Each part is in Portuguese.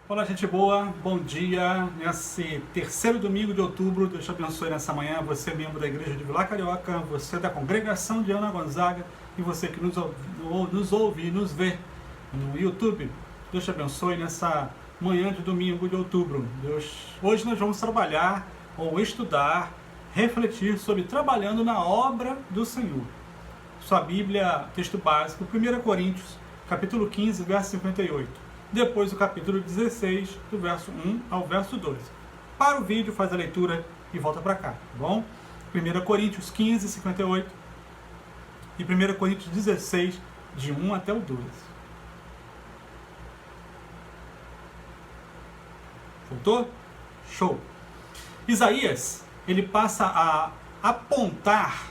Olá, gente boa, bom dia. Nesse terceiro domingo de outubro, Deus te abençoe nessa manhã. Você, membro da Igreja de Vila Carioca, você da congregação de Ana Gonzaga e você que nos ouve e nos vê no YouTube. Deus te abençoe nessa manhã de domingo de outubro. Hoje nós vamos trabalhar ou estudar, refletir sobre trabalhando na obra do Senhor. Sua Bíblia, texto básico, 1 Coríntios, capítulo 15, verso 58. Depois o capítulo 16, do verso 1 ao verso 12. Para o vídeo, faz a leitura e volta para cá, tá bom? 1 Coríntios 15, 58 e 1 Coríntios 16, de 1 até o 12. Voltou? Show! Isaías, ele passa a apontar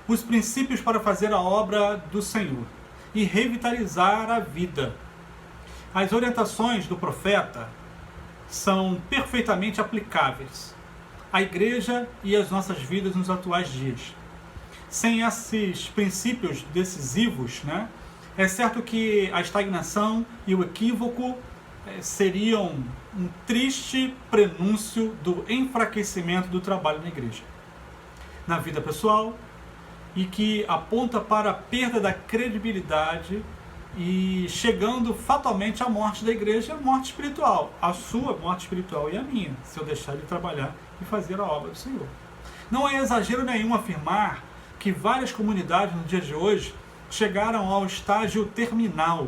os princípios para fazer a obra do Senhor e revitalizar a vida. As orientações do profeta são perfeitamente aplicáveis à igreja e às nossas vidas nos atuais dias. Sem esses princípios decisivos, é certo que a estagnação e o equívoco seriam um triste prenúncio do enfraquecimento do trabalho na igreja, na vida pessoal, e que aponta para a perda da credibilidade e chegando fatalmente à morte da igreja, a morte espiritual, a sua morte espiritual e a minha, se eu deixar de trabalhar e fazer a obra do Senhor. Não é exagero nenhum afirmar que várias comunidades no dia de hoje chegaram ao estágio terminal,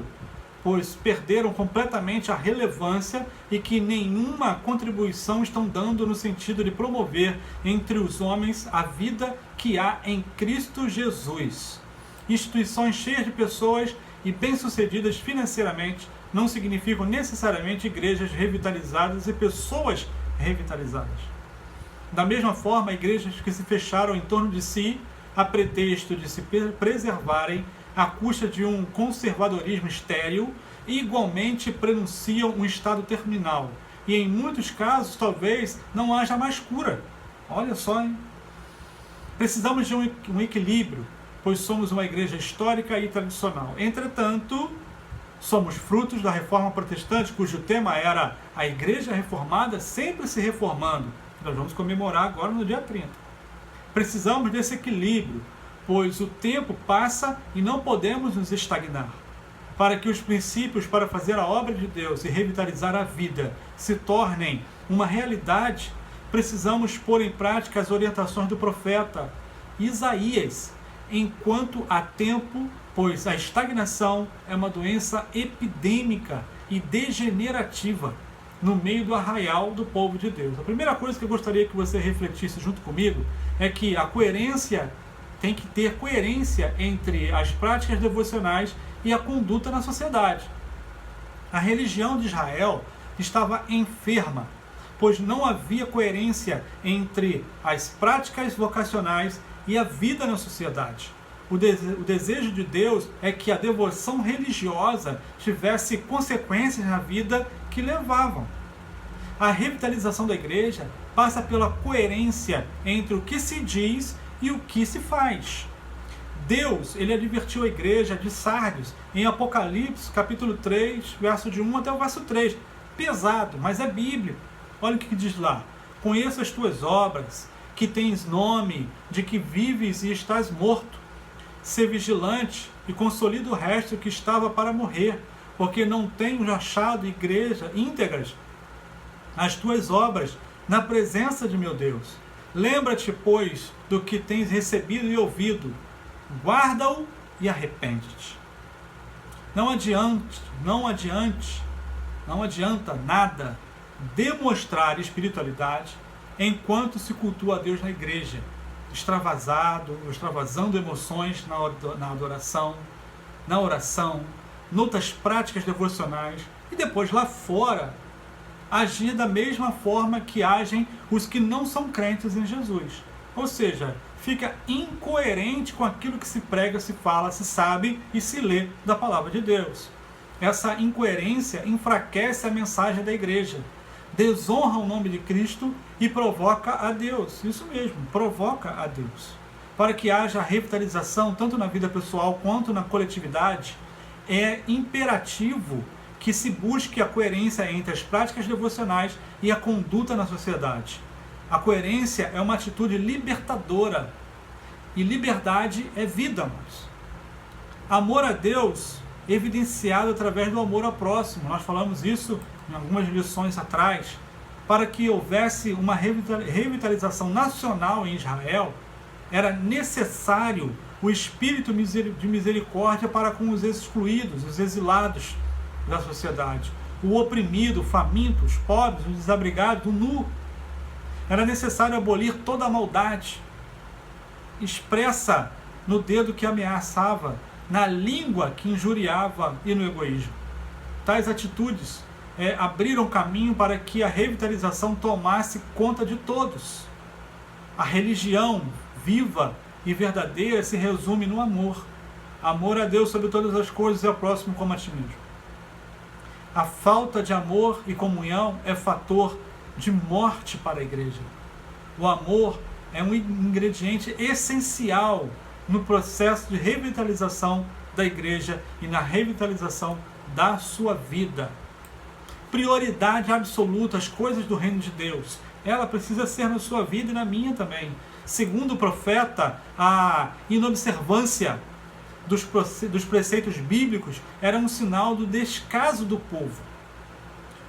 pois perderam completamente a relevância e que nenhuma contribuição estão dando no sentido de promover entre os homens a vida que há em Cristo Jesus. Instituições cheias de pessoas e bem-sucedidas financeiramente não significam necessariamente igrejas revitalizadas e pessoas revitalizadas. Da mesma forma, igrejas que se fecharam em torno de si a pretexto de se preservarem à custa de um conservadorismo estéril, igualmente prenunciam um estado terminal. E em muitos casos, talvez, não haja mais cura. Olha só, hein? Precisamos de um equilíbrio, pois somos uma igreja histórica e tradicional. Entretanto, somos frutos da Reforma Protestante, cujo tema era a Igreja Reformada sempre se reformando. Nós vamos comemorar agora no dia 30. Precisamos desse equilíbrio, pois o tempo passa e não podemos nos estagnar. Para que os princípios para fazer a obra de Deus e revitalizar a vida se tornem uma realidade, precisamos pôr em prática as orientações do profeta Isaías, enquanto há tempo, pois a estagnação é uma doença epidêmica e degenerativa no meio do arraial do povo de Deus. A primeira coisa que eu gostaria que você refletisse junto comigo é que a coerência tem que ter coerência entre as práticas devocionais e a conduta na sociedade. A religião de Israel estava enferma, pois não havia coerência entre as práticas vocacionais e a vida na sociedade. O desejo de Deus é que a devoção religiosa tivesse consequências na vida que levavam. A revitalização da igreja passa pela coerência entre o que se diz e o que se faz. Deus, ele advertiu a igreja de Sardes em Apocalipse, capítulo 3, verso de 1 até o verso 3. Pesado, mas é bíblico. Olha o que diz lá. Conheço as tuas obras, que tens nome de que vives e estás morto. Sê vigilante e consolida o resto que estava para morrer, porque não tenho achado igreja íntegras as tuas obras na presença de meu Deus. Lembra-te, pois, do que tens recebido e ouvido, guarda-o e arrepende-te. Não adianta nada demonstrar espiritualidade enquanto se cultua a Deus na igreja, extravasando emoções na adoração, na oração, noutras práticas devocionais, e depois lá fora agir da mesma forma que agem os que não são crentes em Jesus. Ou seja, fica incoerente com aquilo que se prega, se fala, se sabe e se lê da palavra de Deus. Essa incoerência enfraquece a mensagem da igreja, desonra o nome de Cristo e provoca a Deus. Isso mesmo, provoca a Deus. Para que haja revitalização tanto na vida pessoal quanto na coletividade, é imperativo que se busque a coerência entre as práticas devocionais e a conduta na sociedade. A coerência é uma atitude libertadora. E liberdade é vida, irmãos. Amor a Deus evidenciado através do amor ao próximo. Nós falamos isso em algumas lições atrás. Para que houvesse uma revitalização nacional em Israel, era necessário o espírito de misericórdia para com os excluídos, os exilados da sociedade, o oprimido, o faminto, os pobres, os desabrigados, o nu. Era necessário abolir toda a maldade expressa no dedo que ameaçava, na língua que injuriava e no egoísmo. Tais atitudes abriram caminho para que a revitalização tomasse conta de todos. A religião viva e verdadeira se resume no amor. Amor a Deus sobre todas as coisas e ao próximo como a ti mesmo. A falta de amor e comunhão é fator de morte para a igreja. O amor é um ingrediente essencial no processo de revitalização da igreja e na revitalização da sua vida. Prioridade absoluta às coisas do reino de Deus. Ela precisa ser na sua vida e na minha também. Segundo o profeta, a inobservância dos preceitos bíblicos era um sinal do descaso do povo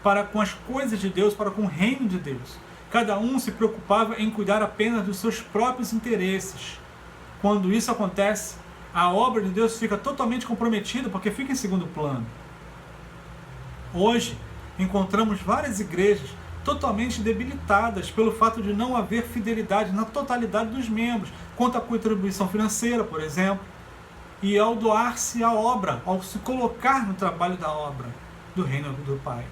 para com as coisas de Deus, para com o reino de Deus. Cada um se preocupava em cuidar apenas dos seus próprios interesses. Quando isso acontece, a obra de Deus fica totalmente comprometida, porque fica em segundo plano. Hoje, encontramos várias igrejas totalmente debilitadas pelo fato de não haver fidelidade na totalidade dos membros, quanto à contribuição financeira, por exemplo, e ao doar-se à obra, ao se colocar no trabalho da obra do reino do Pai.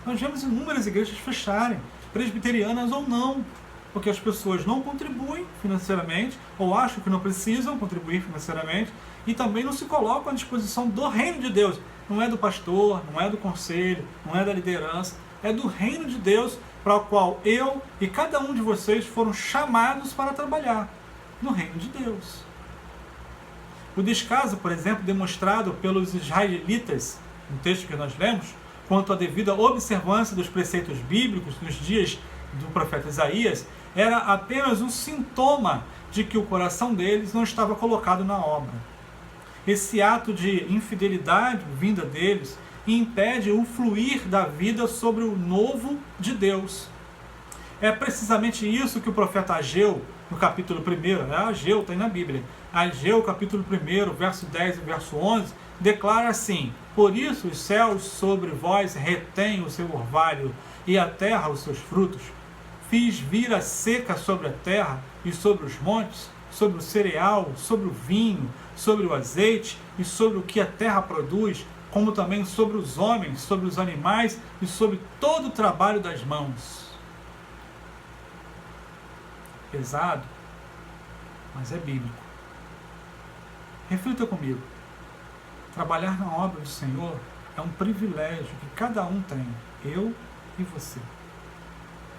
Nós vemos inúmeras igrejas fecharem, presbiterianas ou não, porque as pessoas não contribuem financeiramente, ou acham que não precisam contribuir financeiramente, e também não se colocam à disposição do reino de Deus. Não é do pastor, não é do conselho, não é da liderança, é do reino de Deus para o qual eu e cada um de vocês foram chamados para trabalhar, no reino de Deus. O descaso, por exemplo, demonstrado pelos israelitas, no texto que nós lemos, quanto à devida observância dos preceitos bíblicos nos dias do profeta Isaías, era apenas um sintoma de que o coração deles não estava colocado na obra. Esse ato de infidelidade vinda deles impede o fluir da vida sobre o novo de Deus. É precisamente isso que o profeta Ageu, no capítulo 1, Ageu está aí na Bíblia, Ageu capítulo 1, verso 10 e verso 11, declara assim: por isso os céus sobre vós retêm o seu orvalho, e a terra os seus frutos. Fiz vir a seca sobre a terra e sobre os montes, sobre o cereal, sobre o vinho, sobre o azeite e sobre o que a terra produz, como também sobre os homens, sobre os animais e sobre todo o trabalho das mãos. Pesado, mas é bíblico. Reflita comigo. Trabalhar na obra do Senhor é um privilégio que cada um tem, eu e você.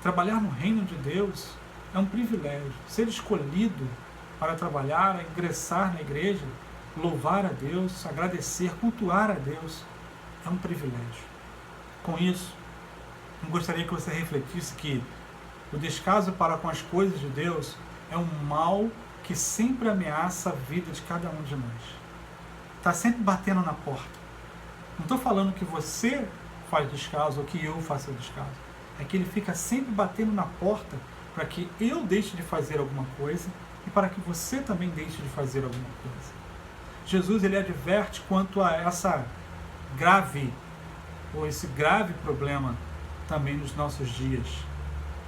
Trabalhar no reino de Deus é um privilégio. Ser escolhido para trabalhar, ingressar na igreja, louvar a Deus, agradecer, cultuar a Deus, é um privilégio. Com isso, eu gostaria que você refletisse que o descaso para com as coisas de Deus é um mal que sempre ameaça a vida de cada um de nós. Está sempre batendo na porta. Não estou falando que você faz descaso ou que eu faça descaso. É que ele fica sempre batendo na porta para que eu deixe de fazer alguma coisa e para que você também deixe de fazer alguma coisa. Jesus ele adverte quanto a esse grave problema também nos nossos dias.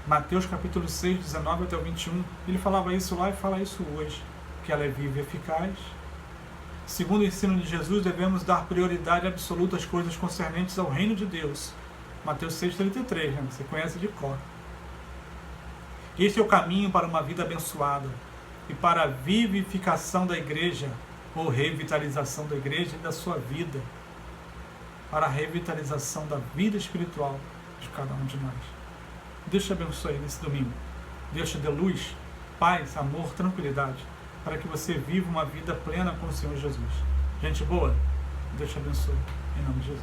Mateus capítulo 6, 19 até o 21, ele falava isso lá e fala isso hoje, que ela é viva e eficaz. Segundo o ensino de Jesus, devemos dar prioridade absoluta às coisas concernentes ao reino de Deus. Mateus 6,33, né? Você conhece de cor. Este é o caminho para uma vida abençoada e para a vivificação da igreja, ou revitalização da igreja e da sua vida, para a revitalização da vida espiritual de cada um de nós. Deus te abençoe nesse domingo. Deus te dê luz, paz, amor, tranquilidade, para que você viva uma vida plena com o Senhor Jesus. Gente boa, Deus te abençoe. Em nome de Jesus.